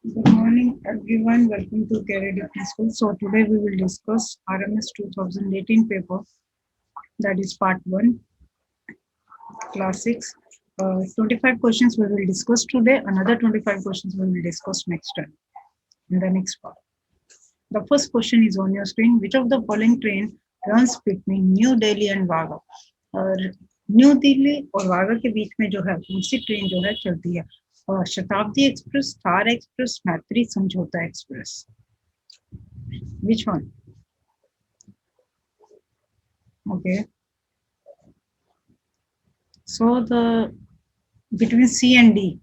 Good morning, everyone. Welcome to Carey School. So today we will discuss RMS 2018 paper, that is part 1, class 6. 25 questions we will discuss today. Another 25 questions we will discuss next time in the next part. The first question is on your screen. Which of the following train runs between New Delhi and Vaga? और new Delhi और वागा के बीच में जो है कौन सी train जो है चलती है? शताब्दी एक्सप्रेस, थार एक्सप्रेस, मैत्री समझौता express. Which one? Okay. So the between C and D.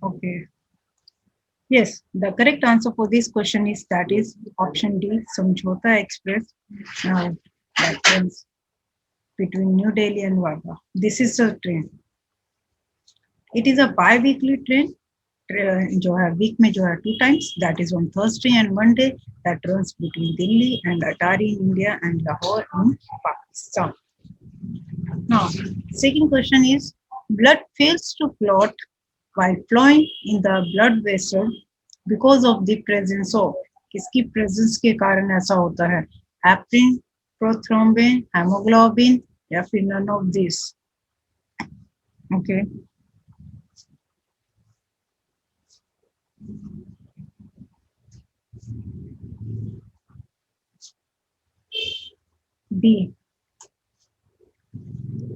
Okay. Yes, the correct answer for this question is that is option D, Samjhota Express. Uh, that runs between New Delhi and Wagah. This is the train. It is a bi-weekly train. जो है week में जो है 2 times, that is on Thursday and Monday, that runs between Delhi and Atari in India and Lahore in Pakistan. Now, second question is, blood fails to clot while flowing in the blood vessel because of the presence of, किसकी presence के कारण ऐसा होता है? Heparin, prothrombin, hemoglobin या फिर none of this. Okay. B,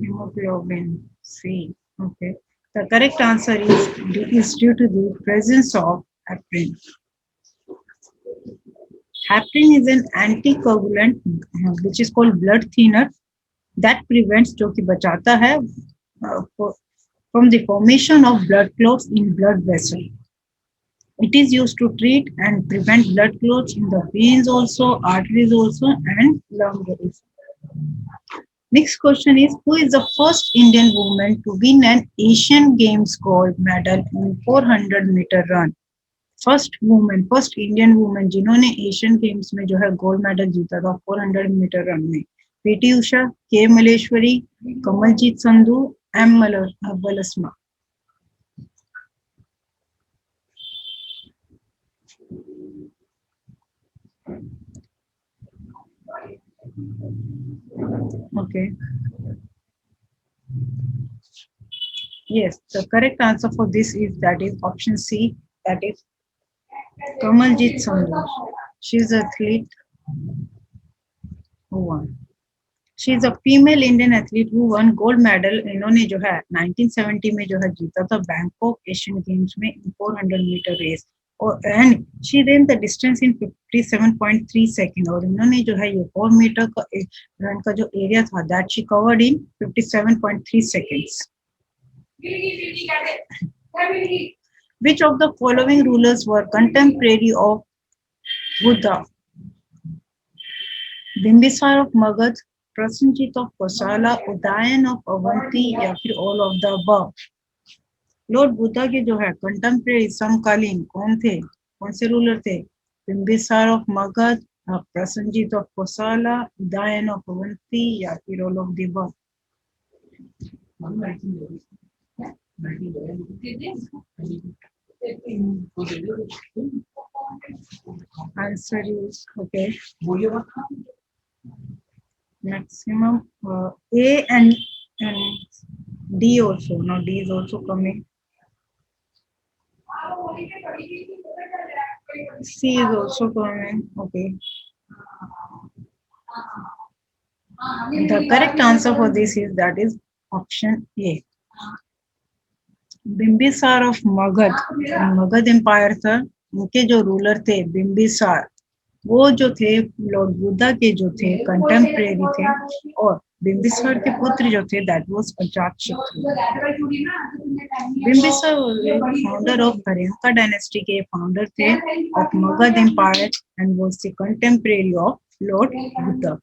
hemoglobin. C. Okay. The correct answer is due to the presence of heparin. Heparin is an anticoagulant which is called blood thinner that prevents जो कि बचाता है from the formation of blood clots in blood vessel. It is used to treat and prevent blood clots in the veins also, arteries also, and lung also. Next question is, who is the first Indian woman to win an Asian Games gold medal in 400-meter run? First Indian women जिन्होंने Asian games में जो है gold medal जीता था 400 metre run में. PT Usha, K Malleswari, Kamaljeet Sandhu, M Valsamma. Okay. Yes, the correct answer for this is that is option C, that is Kamaljeet Sandhu. She is an athlete who won. She is a female Indian athlete who won gold medal. इन्होंने जो है 1970 में जो है जीता था Bangkok Asian games में 400 metre race. और and she ran the distance in 57.3 second. और इन्होंने जो है ये 4 मीटर का रन का जो एरिया था that she covered in 57.3 seconds. Which of the following rulers were contemporary of Buddha? Bimbisara of Magad, Prasenjit of Kosala, Udayan of Avanti या फिर all of the above. Lord Buddha के जो है कंटेम्प्रेरी समकालीन कौन थे, कौन से रूलर थे? Bimbisara of Magadh, Prasannajit of कोसाला, Udayan of Avanti या फिर all of the above. Answer is okay. Maximum A and D also. Now D is also coming. C is also coming. Okay. The correct answer for this is that is option A. Bimbisara of Magadh, Magadh empire था, उनके जो ruler थे बिंबिसार, वो जो थे Lord Buddha के जो थे कंटेम्परेरी थे. और बिंबिसार के पुत्र जो थे that was Ajatashatru. Bimbisara founder of Haryanka dynasty के फाउंडर थे of Magadh empire and was the contemporary of Lord Buddha.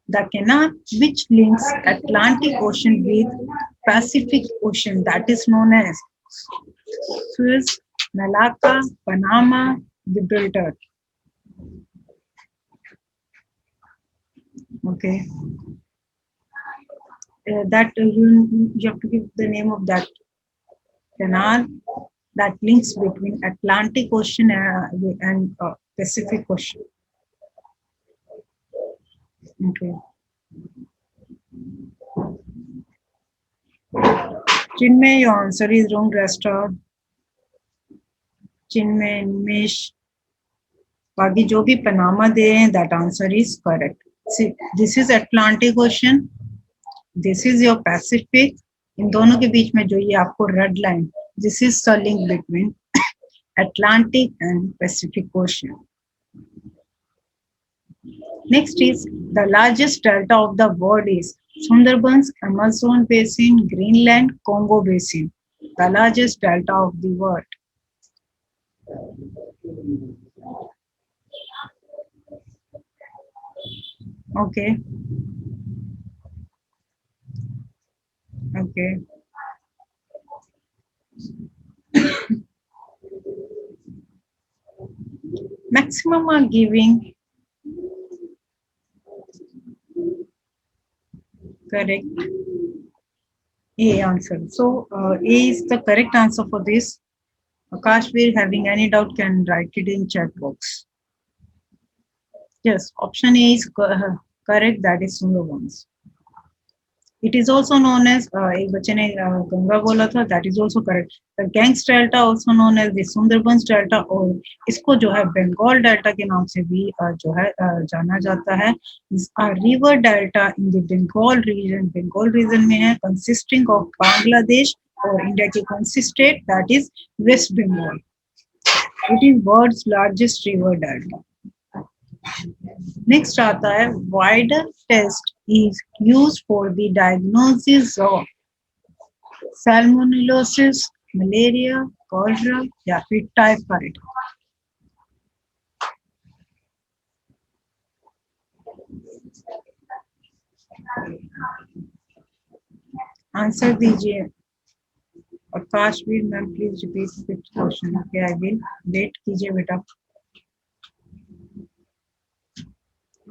The canal which links Atlantic Ocean with Pacific Ocean, that is known as Suez, Malacca, Panama, Gibraltar. Okay. that you have to give the name of that canal that links between Atlantic Ocean and Pacific Ocean. Okay. Chinmay, your answer is wrong. Restaurant. Chinmay, Nimesh, बाकी जो भी Panama दे हैं, that answer is correct. See, this is Atlantic Ocean. This is your Pacific. इन दोनों के बीच में जो ये आपको red line, this is the link between Atlantic and Pacific Ocean. Next is the largest delta of the world is Sundarbans, Amazon Basin, Greenland, Congo Basin. The largest delta of the world. Okay. Okay. Maximum are giving correct A answer. So A is the correct answer for this. Kashmir, having any doubt, can write it in chat box. Yes, option A is correct. That is Sundarbans. It is also known as एक बच्चे ने गंगा बोला था, that is also correct. The Ganges Delta also known as the Sundarbans Delta और इसको जो है Bengal delta के नाम से भी जो है जाना जाता है. River delta in the Bengal region. Bengal region में है consisting of Bangladesh और India के कौन सी state, that is West Bengal. It is world's largest river delta. Next आता है wider test is used for the diagnosis of salmonellosis, malaria, cholera या फिर typhoid. Answer दीजिए. और Kashvir ma'am please repeat the question. Okay, I will wait कीजिए बेटा.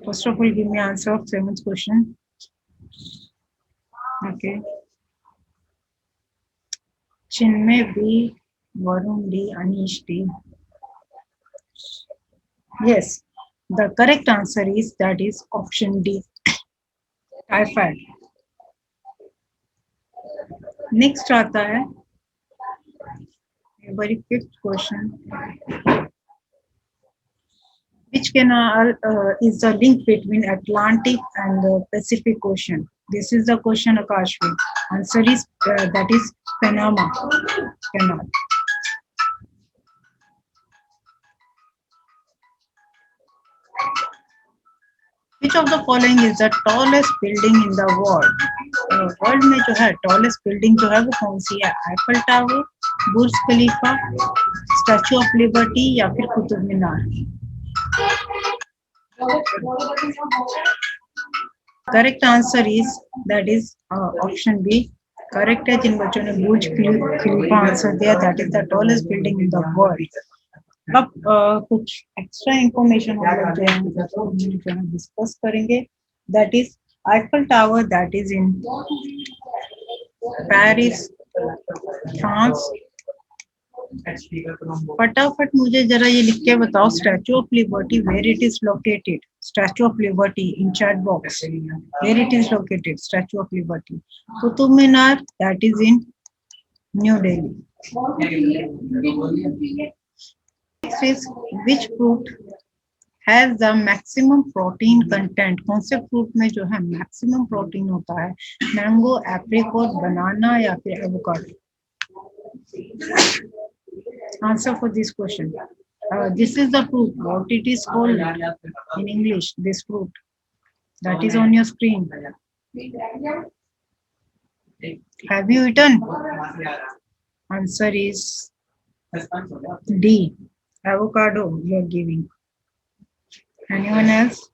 First of all, give me answer of 7th question. Okay. Chinmay B, Varun D, Anish D. Yes, the correct answer is that is option D. Typhoid. Next आता है very fifth question. Which canal is the link between Atlantic and the Pacific Ocean? This is the question, Akashvi. Answer is that is Panama Canal. Which of the following is the tallest building in the world? World में जो है tallest building जो है वो कौन सी है? Eiffel Tower, Burj Khalifa, Statue of Liberty या फिर Qutub Minar? Correct answer is that is option B. Correct है जिन बच्चों ने बुर्ज खलीफा आंसर दिया, that is the tallest building in the world. अब कुछ एक्स्ट्रा इंफॉर्मेशन हम लोग जो है डिस्कस करेंगे. That is Eiffel Tower, that is in Paris, France. फटाफट मुझे जरा ये लिख के बताओ, Statue of Liberty where it is located. Statue of Liberty in chat box, where it is located. Statue of Liberty. Qutub Minar, that is in New Delhi. Next is which fruit has the maximum protein content. कौन से fruit में जो है maximum protein होता है? Mango, apricot, बनाना या फिर avocado? Answer for this question. This is the fruit. What it is called in English? This fruit that is on your screen. Have you eaten? Answer is D. Avocado. You are giving. Anyone else?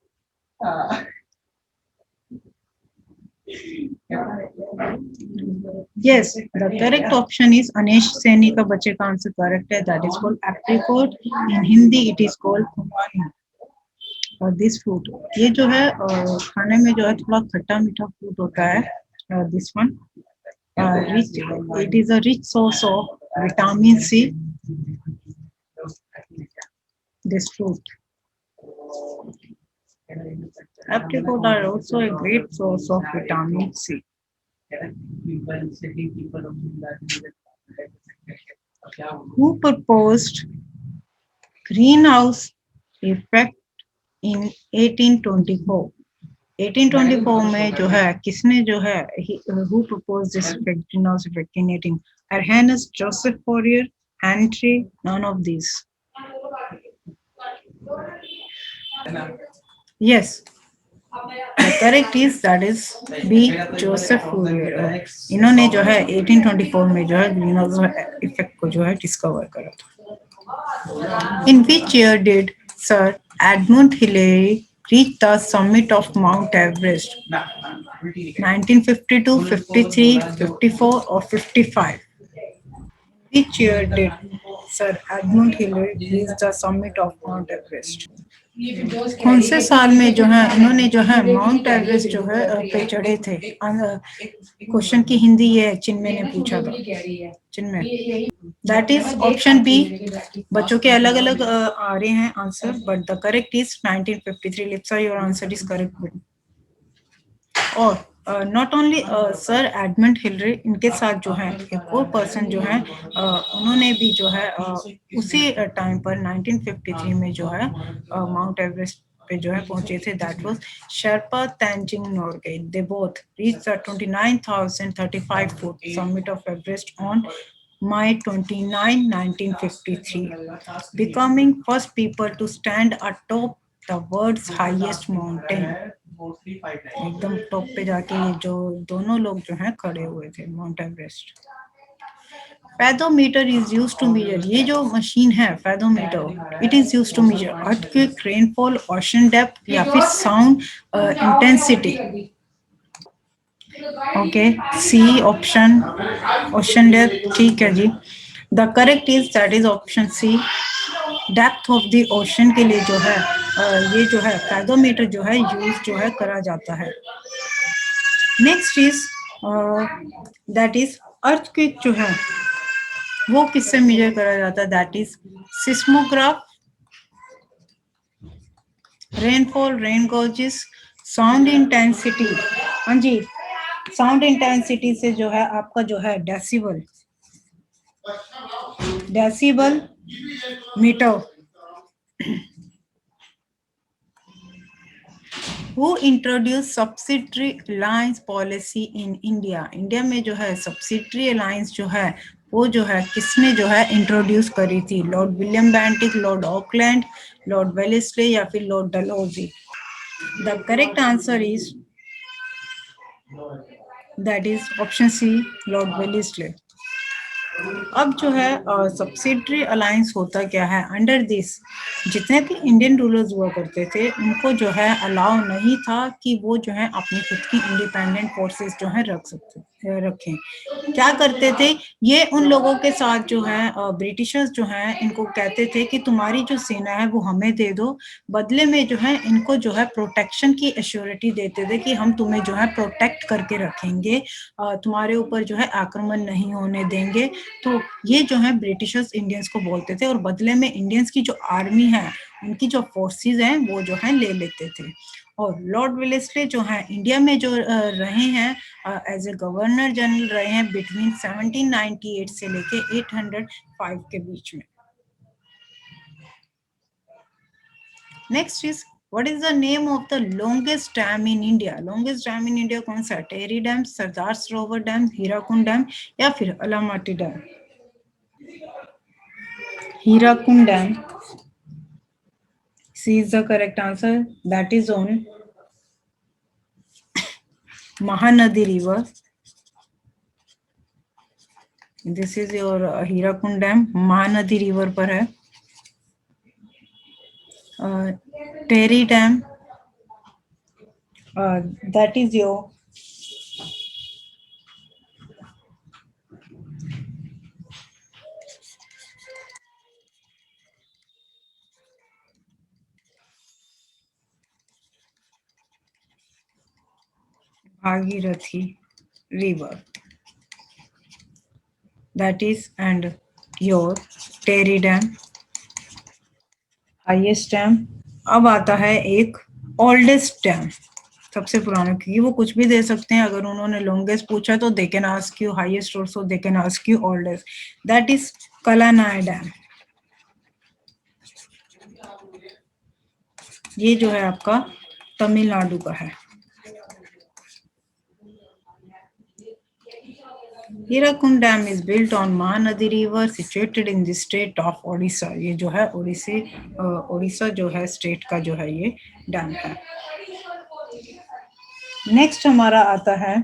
Yes, the correct option is Anesh Seni का बच्चे का answer correct है. That is called apricot. In Hindi it is called खुमानी. और this fruit, ये जो है खाने में जो है थोड़ा खट्टा मीठा फ्रूट होता है. this one. Rich, it is a rich source of vitamin C. This fruit. Apricot are also a great source of vitamin C. Who proposed greenhouse effect in 1824? 1824 में जो है किसने जो है who proposed this effect, greenhouse effect in 18? Arrhenius, Joseph Fourier, Henry, none of these. Yes, the correct is that is B, Joseph Fourier. इन्होंने जो है 1824 में जो है ग्रीन हाउस इफेक्ट को जो है डिस्कवर करा था. In which year did Sir Edmund Hillary reach the summit of Mount Everest? 1952, 53, 54 or 55? Which year did Sir Edmund Hillary reach the summit of Mount Everest? कौन से साल में जो है इन्होंने जो है माउंट एवरेस्ट जो है पे चढ़े थे? क्वेश्चन की हिंदी ये चिन्मय ने पूछा था. Chinmay, that is option B. बच्चों के अलग अलग आ रहे हैं answer, but the correct is 1953. Lipsa, your answer is correct. और not only sir Edmund Hillary, इनके साथ जो है एक और पर्सन जो है उन्होंने भी जो है उसी टाइम पर 1953 में जो है माउंट एवरेस्ट पे जो है पहुंचे थे. That was Sherpa Tenzing Norgay. They both reach the 29,035 foot summit of Everest on May 29, 1953, becoming first people to stand atop the world's highest mountain. एकदम टॉप पे जाके ये जो दोनों लोग जो हैं खड़े हुए थे mount Everest. Fathometer is used to measure. ये जो मशीन है fathometer, it is used to measure earthquake, rainfall, ocean depth या फिर sound intensity. Okay, C option ocean depth. ठीक है जी. The correct is that is option C. Depth of the ocean के लिए जो है ये जो है फैथोमीटर जो है यूज जो है करा जाता है. Next is that is earthquake जो है वो किससे मेजर करा जाता है? That is seismograph, rainfall, rain gauges, sound intensity. हाँ जी, साउंड इंटेंसिटी से जो है आपका जो है decibel, decibel meter. Who introduced subsidiary alliance policy in India? India में जो है subsidiary alliance जो है वो जो है किसने जो है इंट्रोड्यूस करी थी? Lord William Bentinck, Lord Auckland, Lord Wellesley या फिर Lord Dalhousie? The correct answer is that is option C, Lord Wellesley. अब जो है सब्सिडरी अलायंस होता क्या है? अंडर दिस जितने भी इंडियन रूलर्स हुआ करते थे उनको जो है अलाउ नहीं था कि वो जो है अपनी खुद की इंडिपेंडेंट फोर्सेस जो है रखें. क्या करते थे ये? उन लोगों के साथ जो है ब्रिटिशर्स जो है इनको कहते थे कि तुम्हारी जो सेना है वो हमें दे दो, बदले में जो है इनको जो है प्रोटेक्शन की एश्योरिटी देते थे कि हम तुम्हें जो है प्रोटेक्ट करके रखेंगे, तुम्हारे ऊपर जो है आक्रमण नहीं होने देंगे. तो ये जो है ब्रिटिशर्स इंडियंस को बोलते थे और बदले में इंडियंस की जो आर्मी है उनकी जो फोर्सेस हैं वो जो है ले लेते थे. और लॉर्ड वेलेस्ले जो है इंडिया में जो रहे हैं एज ए गवर्नर जनरल रहे हैं बिटवीन 1798 से लेके 805 के बीच में. Next is what is the name of the longest dam in India? Longest dam in India कौन सा है? टेरी dam, Sardar Sarovar dam, Hirakud dam या फिर Almatti dam? Hirakud dam. C is the correct answer. That is on Mahanadi river. This is your Hirakund dam. Mahanadi river पर है. Terry dam. That is your Bhagirathi. river, that is, and your Terry Dam, highest dam. अब आता है एक oldest dam, सबसे पुराना, क्योंकि वो कुछ भी दे सकते हैं। अगर उन्होंने लॉन्गेस्ट पूछा तो they can ask you highest, also they can ask you oldest, that is Kallanai dam. ये जो है आपका तमिलनाडु का है। Hirakud Dam is built on Mahanadi River, situated in the state of Odisha. ये जो है ओडिशा जो है स्टेट का जो है ये डैम है। नेक्स्ट हमारा आता है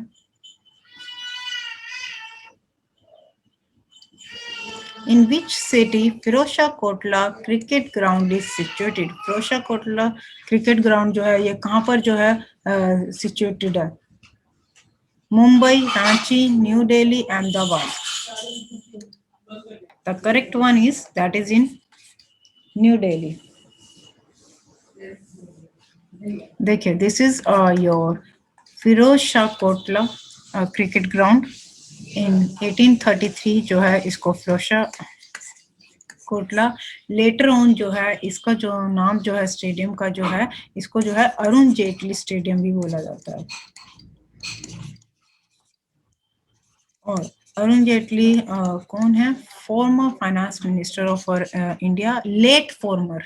in which city Firozshah Kotla cricket ground is situated? Firozshah Kotla cricket ground जो है ये कहाँ पर जो है situated है? Mumbai, Ranchi, New Delhi, Ahmedabad. The correct one is that is in New Delhi. देखिए, this is your Firozshah Kotla cricket ground in 1833 जो है इसको फिरोजशाह कोटला, लेटर ऑन जो है इसका जो नाम जो है स्टेडियम का जो है इसको जो है अरुण जेटली स्टेडियम भी बोला जाता है। और अरुण जेटली कौन है? Former finance minister of India, late former,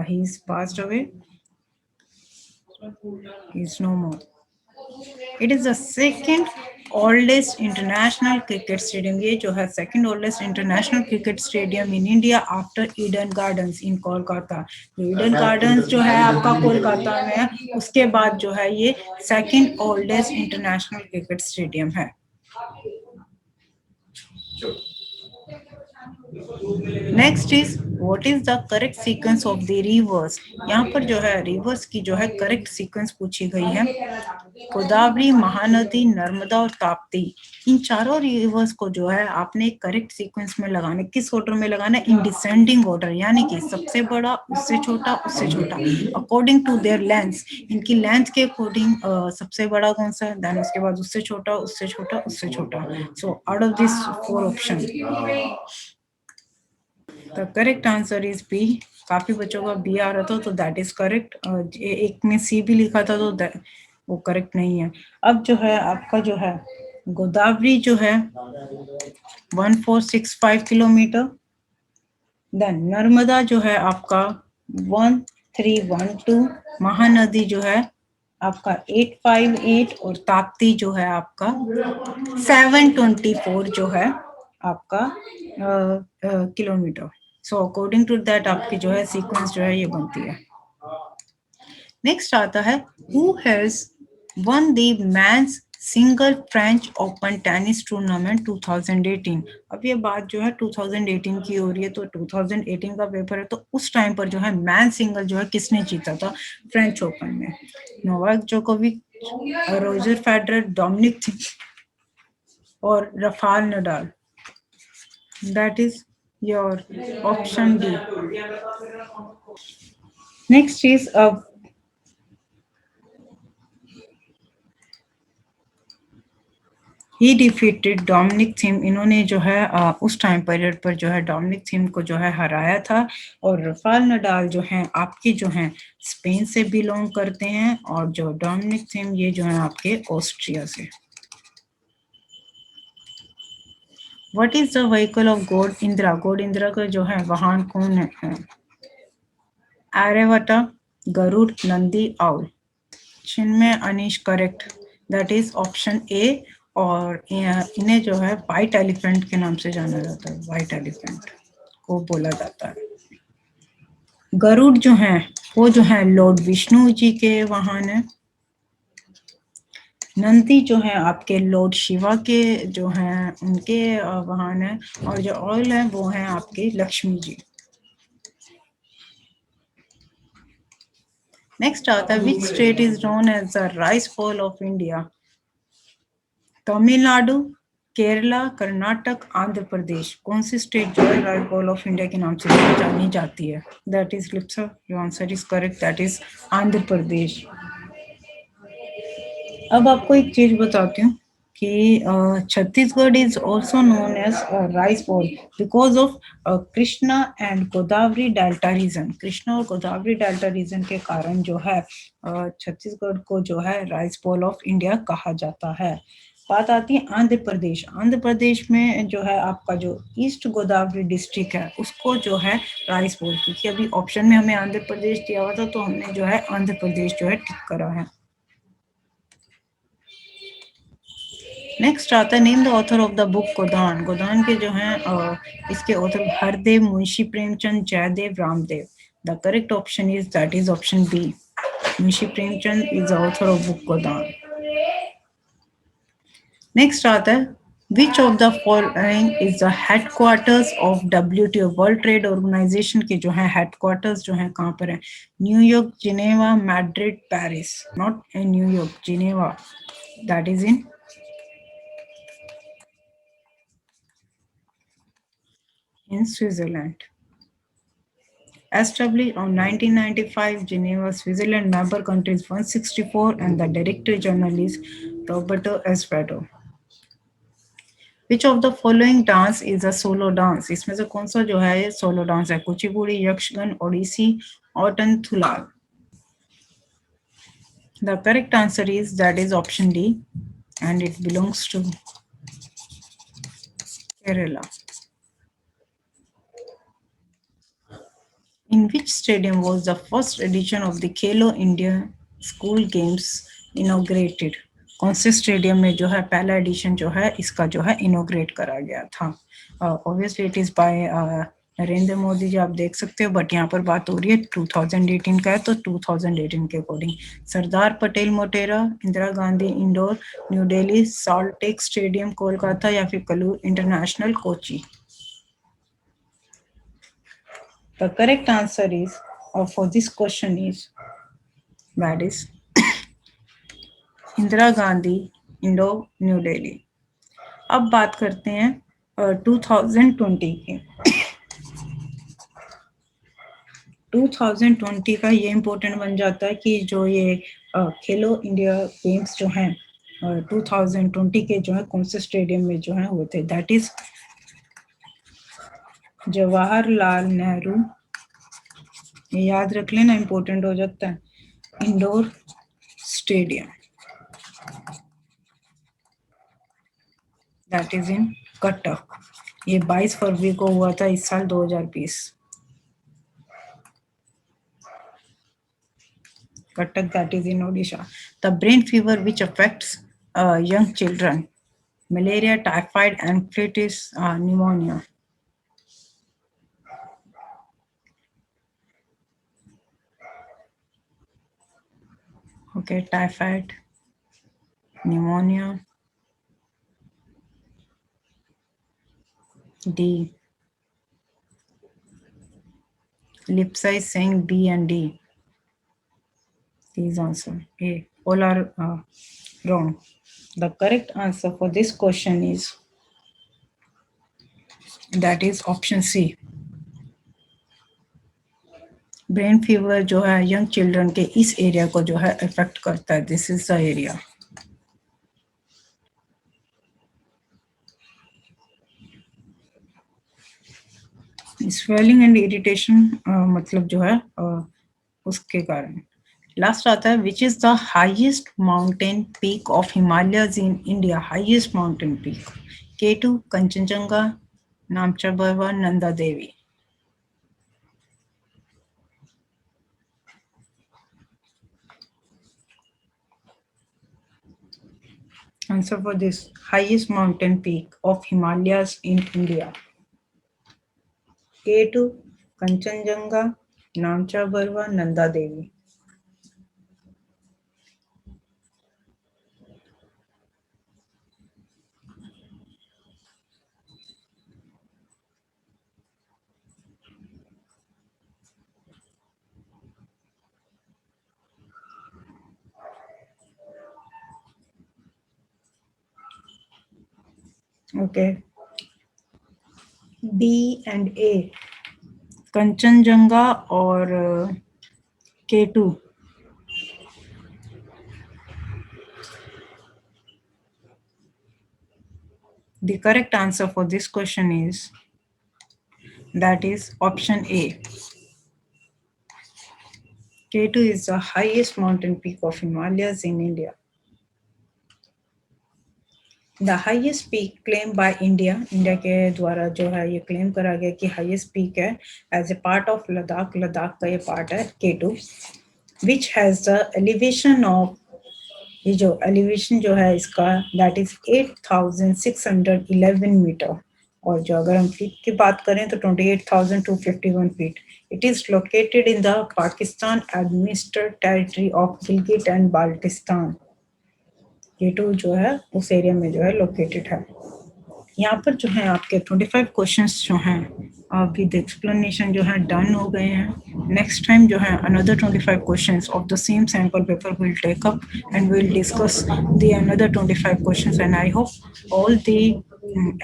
he is passed away, he is no more. It is the second oldest international cricket stadium. ये जो है second oldest international cricket stadium in India after Eden Gardens in Kolkata. Eden Gardens जो है आपका कोलकाता में है, उसके बाद जो है ये second oldest international cricket stadium है। Next is what is the correct sequence of the reverse. यहाँ पर जो है रिवर्स की जो है करेक्ट सीक्वेंस पूछी गई है। गोदावरी, महानदी, नर्मदा और ताप्ती, इन चारों रिवर्स को जो है आपने करेक्ट सीक्वेंस में लगाने, किस ऑर्डर में लगाना है? इन डिसेंडिंग ऑर्डर, यानी कि सबसे बड़ा, उससे छोटा, उससे छोटा, अकॉर्डिंग टू देयर लेंथ, इनकी लेंथ के अकॉर्डिंग सबसे बड़ा कौन सा है, देन उसके बाद उससे छोटा, उससे छोटा, उससे छोटा। So out of this 4 option the correct answer is B. काफी बच्चों का बी आ रहा था तो दैट इज करेक्ट। एक में सी भी लिखा था तो वो करेक्ट नहीं है। अब जो है आपका जो है गोदावरी जो है 1465 किलोमीटर, देन नर्मदा जो है आपका 1312, महानदी जो है आपका 858 और ताप्ती जो है आपका 724 जो है आपका kilometre. So according to that आपकी जो है सीक्वेंस जो है ये बनती है। नेक्स्ट आता है who has one the men's single French open tennis tournament 2018। अब ये बात जो है 2018 की हो रही है, तो 2018 का पेपर है, तो उस टाइम पर जो है मैन सिंगल जो है किसने जीता था फ्रेंच ओपन में? Novak Djokovic, Roger Federer, Dominic Thiem और Rafael Nadal. That is your option D. Next is he defeated Dominic Thiem. इन्होंने जो है उस टाइम पीरियड पर जो है डोमिनिक थीम को जो है हराया था। और राफेल नडाल जो हैं आपके जो हैं स्पेन से बिलोंग करते हैं, और जो डोमिनिक थीम ये जो है आपके ऑस्ट्रिया से। What is the vehicle of god Indra? God Indra का जो है वाहन कौन है? Aryabhatta, Garuda, Nandi, owl. Chinmay Anish correct, that is option A. और इन्हें जो है व्हाइट एलिफेंट के नाम से जाना जाता है, व्हाइट एलिफेंट को बोला जाता है। गरुड़ जो है वो जो है लॉर्ड विष्णु जी के वाहन है। नंदी जो है आपके लॉर्ड शिवा के जो हैं उनके वाहन है। और जो ऑयल है वो है आपके लक्ष्मी जी। नेक्स्ट आता है which state is known as the rice bowl of India? Tamil Nadu, Kerala, Karnataka, Andhra Pradesh. कौन सी स्टेट जो है राइस बॉल ऑफ इंडिया के नाम से जानी जाती है? That is Lipsa, your answer is correct, that is Andhra Pradesh. अब आपको एक चीज बताती हूँ कि Chhattisgarh is also known as rice bowl because of Krishna and Godavari delta region. Krishna और गोदावरी डेल्टा रीजन के कारण जो है छत्तीसगढ़ को जो है राइस बोल ऑफ इंडिया कहा जाता है. बात आती है आंध्र प्रदेश. आंध्र प्रदेश में जो है आपका जो ईस्ट गोदावरी डिस्ट्रिक्ट है उसको जो है राइस बोल, क्योंकि अभी ऑप्शन में हमें आंध्र प्रदेश दिया हुआ था तो हमने जो है आंध्र प्रदेश जो है टिक करा है. नेक्स्ट आता है name the author of the book Godaan. Godaan के जो हैं इसके author Hardev, Munshi Premchand, Jaidev, Ramdev. The correct option is that is option B. Munshi Premchand is the author of book Godaan. Next आता है which of the following is the headquarters of WTO. World trade organisation के जो है headquarters जो है कहाँ पर है? New York, Geneva, Madrid, Paris. Not in New York, Geneva. That is in Switzerland. Established on 1995, Geneva, Switzerland, member countries 164, and the director general is Roberto Espedo. Which of the following dance is a solo dance? इसमें से कौन सा जो है solo dance है? Kuchipudi, Yakshagana, Odissi, Ottan, Thullal. The correct answer is that is option D, and it belongs to Kerala. In which stadium was the first edition of the Khelo India School Games inaugurated? कौन से stadium में जो है पहला एडिशन जो है इसका जो है इनोग्रेट करा गया था? Obviously it is by Narendra Modi ji, आप देख सकते हो, बट यहाँ पर बात हो रही है 2018 का है, तो 2018 के according Sardar Patel Motera, Indira Gandhi indoor New Delhi, salt lake stadium Kolkata, या फिर Kaloor international Kochi. The correct answer is, for this question is, that is Indira Gandhi indoor New Delhi. अब बात करते हैं 2020 की. 2020 का ये इम्पोर्टेंट बन जाता है कि जो ये खेलो इंडिया गेम्स जो हैं 2020 के जो है कौन से स्टेडियम में जो है हुए थे? That is Jawaharlal Nehru. याद रख लेना, इम्पोर्टेंट हो जाता है. इंडोर स्टेडियम, दैट इज इन कटक. ये 22 फरवरी को हुआ था इस साल 2020. Cuttack, that is in Odisha. The brain fever which affects young children: malaria, typhoid, anthracis, pneumonia. Okay, typhoid, pneumonia. D. Lipsa is saying B and D. These answer A. All are wrong. The correct answer for this question is, that is option C. Brain fever जो है young children के इस area को जो है effect करता है. This is the area. Swelling and irritation मतलब जो है उसके कारण. लास्ट आता है which is the highest mountain peak of Himalayas in India. Highest mountain peak: K2, Kanchenjunga, नामचा Barva, Nanda Devi. Answer for this highest mountain peak of Himalayas in India: K2, Kanchenjunga, Namcha Barwa, Nanda Devi. Okay. B and A, Kanchenjunga और K2. The correct answer for this question is, that is option A. K2 is the highest mountain peak of Himalayas in India. The highest peak claimed by India के द्वारा जो है ये claim करा गया कि highest peak है as a part of Ladakh का ये part है K2, which has the elevation of, ये जो elevation जो है इसका that is 8,611 meter, और जो अगर हम feet की बात करें तो 28,251 feet. It is located in the Pakistan administered territory of Gilgit and Baltistan. K2 जो है उस एरिया में जो है लोकेटेड है. यहाँ पर जो है आपके 25 क्वेश्चंस जो हैं अभी द एक्सप्लेनेशन जो है डन हो गए हैं. नेक्स्ट टाइम जो है another 25 questions of the same sample paper will take up and will discuss the another 25 questions and I hope all the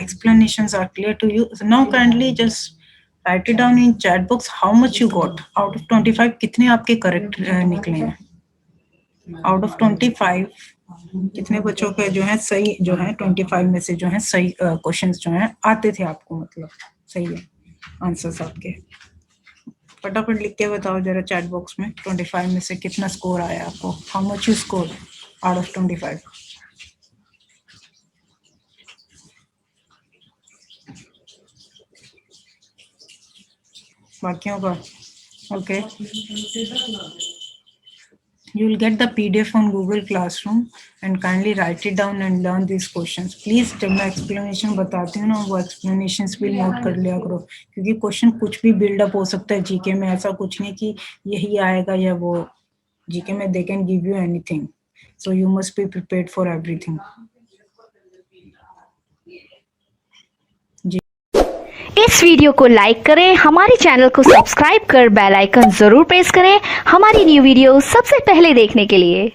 explanations are clear to you. So now kindly just write it down in chat box how much you got out of 25. कितने आपके correct निकले हैं out of 25. कितने बच्चों के जो है सही जो है 25 में से जो है सही क्वेश्चंस जो हैं आते थे आपको, मतलब सही है आंसर्स आपके. फटाफट लिख के बताओ जरा चैट बॉक्स में 25 में से कितना स्कोर आया आपको, how much you score out of 25. बाकियों का okay. You will get the PDF on Google Classroom and kindly write it down and learn these questions. Please जब मैं explanation बताती हूँ ना वो explanations भी note कर लिया करो, क्योंकि question कुछ भी build up हो सकता है GK में. ऐसा कुछ नहीं कि यही आएगा या वो. GK में they can give you anything, so you must be prepared for everything. इस वीडियो को लाइक करें, हमारे चैनल को सब्सक्राइब कर बेल आइकन जरूर प्रेस करें हमारी न्यू वीडियो सबसे पहले देखने के लिए.